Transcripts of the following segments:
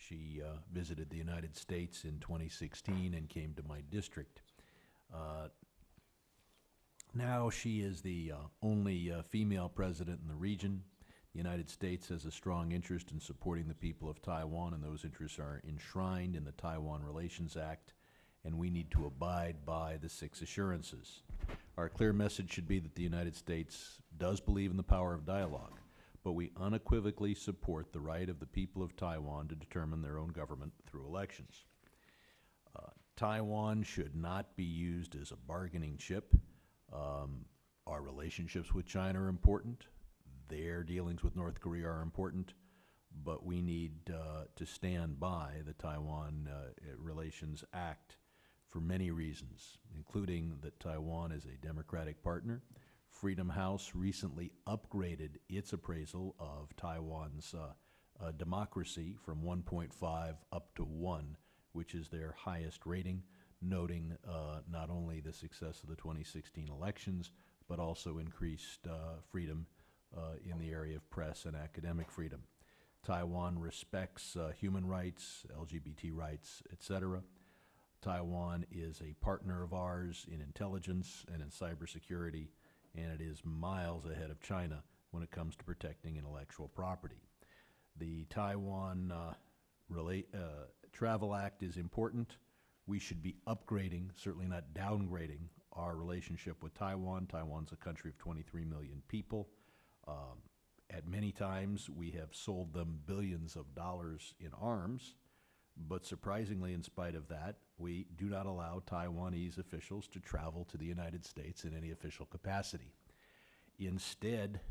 She visited the United States in 2016 and came to my district. Now she is the only female president in the region. The United States has a strong interest in supporting the people of Taiwan, and those interests are enshrined in the Taiwan Relations Act, and we need to abide by the 6 assurances. Our clear message should be that the United States does believe in the power of dialogue, but we unequivocally support the right of the people of Taiwan to determine their own government through elections. Taiwan should not be used as a bargaining chip. Our relationships with China are important. Their dealings with North Korea are important, but we need to stand by the Taiwan Relations Act for many reasons, including that Taiwan is a democratic partner. Freedom House recently upgraded its appraisal of Taiwan's democracy from 1.5 up to 1, which is their highest rating, noting not only the success of the 2016 elections, but also increased freedom in the area of press and academic freedom. Taiwan respects human rights, LGBT rights, etc. Taiwan is a partner of ours in intelligence and in cybersecurity, and it is miles ahead of China when it comes to protecting intellectual property. The Taiwan Travel Act is important. We should be upgrading, certainly not downgrading, our relationship with Taiwan. Taiwan's a country of 23 million people. At many times, we have sold them billions of dollars in arms, but surprisingly, in spite of that, we do not allow Taiwanese officials to travel to the United States in any official capacity. Instead,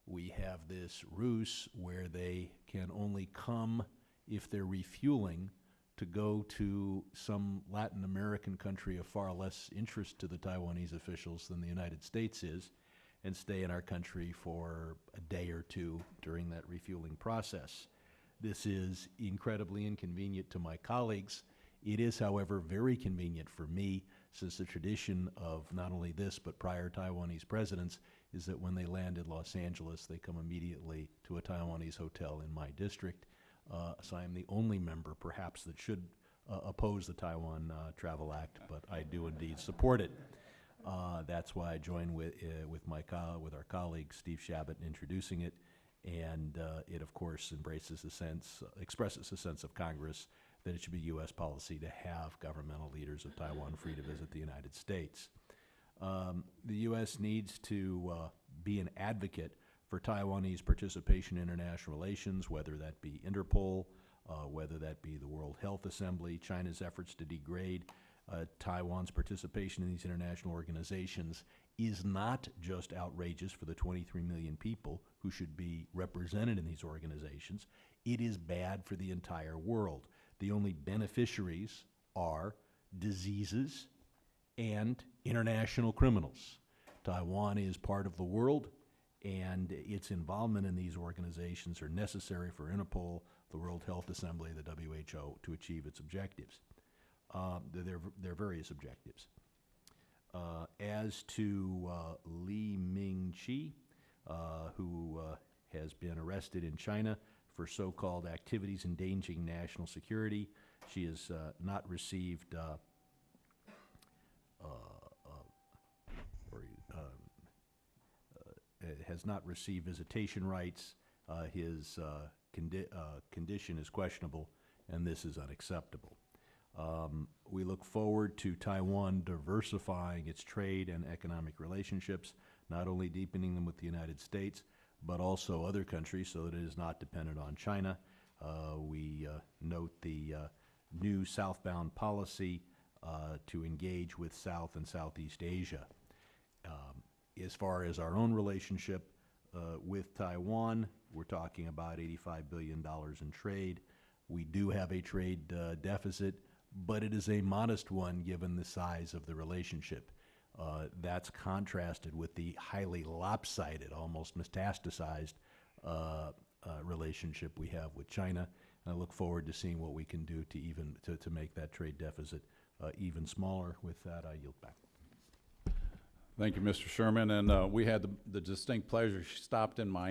we have this ruse where they can only come if they're refueling to go to some Latin American country of far less interest to the Taiwanese officials than the United States is, and stay in our country for a day or two during that refueling process. This is incredibly inconvenient to my colleagues. It is, however, very convenient for me, since the tradition of not only this but prior Taiwanese presidents is that when they land in Los Angeles, they come immediately to a Taiwanese hotel in my district. So I am the only member, perhaps, that should oppose the Taiwan Travel Act, but I do indeed support it. That's why I join with our colleague Steve Shabbat in introducing it, and it of course expresses a sense of Congress that it should be U.S. policy to have governmental leaders of Taiwan free to visit the United States. The U.S. needs to be an advocate for Taiwanese participation in international relations, whether that be Interpol, whether that be the World Health Assembly. China's efforts to degrade Taiwan's participation in these international organizations is not just outrageous for the 23 million people who should be represented in these organizations. It is bad for the entire world. The only beneficiaries are diseases and international criminals. Taiwan is part of the world, and its involvement in these organizations are necessary for Interpol, the World Health Assembly, the WHO, to achieve its objectives. Their various objectives. As to Li Mingqi, who has been arrested in China for so-called activities endangering national security, she has not received visitation rights. His condition is questionable, and this is unacceptable. We look forward to Taiwan diversifying its trade and economic relationships, not only deepening them with the United States, but also other countries so that it is not dependent on China. We note the new southbound policy to engage with South and Southeast Asia. As far as our own relationship with Taiwan, we're talking about $85 billion in trade. We do have a trade deficit, but it is a modest one given the size of the relationship. That's contrasted with the highly lopsided, almost metastasized relationship we have with China. And I look forward to seeing what we can do to make that trade deficit even smaller. With that, I yield back. Thank you, Mr. Sherman. And we had the distinct pleasure. She stopped in Miami